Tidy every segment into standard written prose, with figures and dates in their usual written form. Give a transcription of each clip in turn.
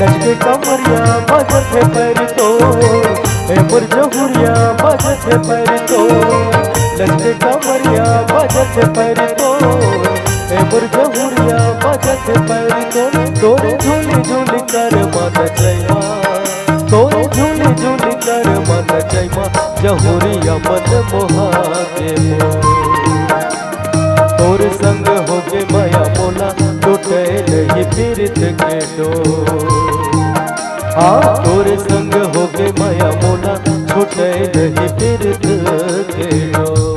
लचके कमरिया बजत है पैर तो ए मोर जहुरिया बजत है पैर तो लचके कमरिया बजत है पैर तो ए मोर जहुरिया बजत है पैर तो तोरे झूली झूली कर मन जयमा तोरे झूली झूली कर मन जयमा जहुरिया मन मोहा के तोरे संग होगे माया मोला टूटे नहीं पीरित के डोर हाँ तोरे संग होगे माया मोला छूटे नहीं पीरित के डोर।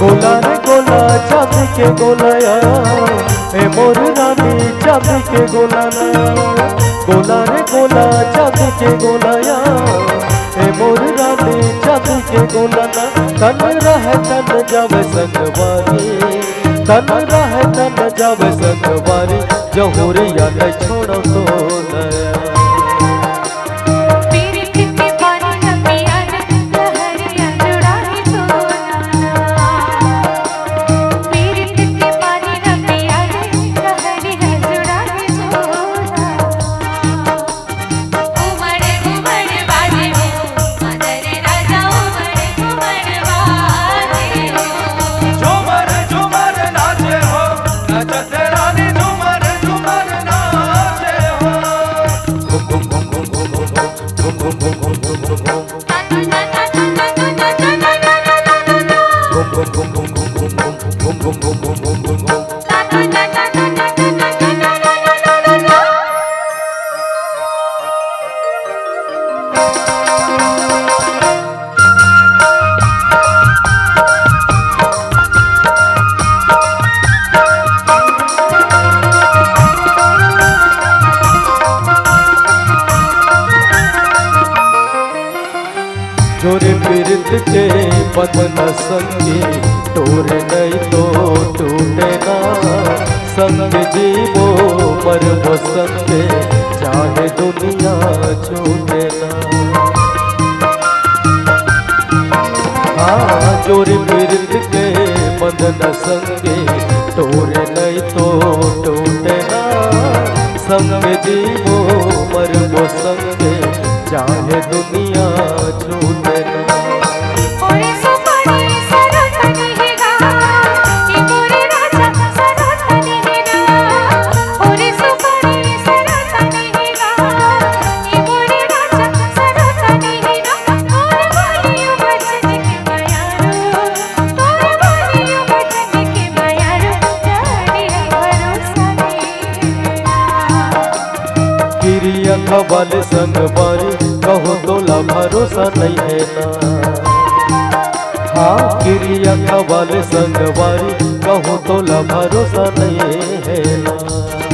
गोला रे गोला चांदी के गोलाया ए मोर रानी चांदी के गोलाना गोला रे गोला चांदी के गोलाया ए मोर रानी चांदी के गोलाना तन रह तन जावे संगवारी तन रह तन जावे संगवारी जहुरिया न छोड़ो तो नया जोरे पीरित के बंधन संगी टूटे नहीं तो टूटे ना संग जीवो मरबो संगे चाहे दुनिया छूटे ना हाँ जोरे पीरित के बंधन संगी टूटे नहीं तो टूटे ना संग जीवो मरबो संगे चाहे दुनिया छूटे ना। वाले संग बारी कहो तोला भरोसा नहीं है ना हाँ क्रिया वाले संग बारी कहो तोला भरोसा नहीं है ना।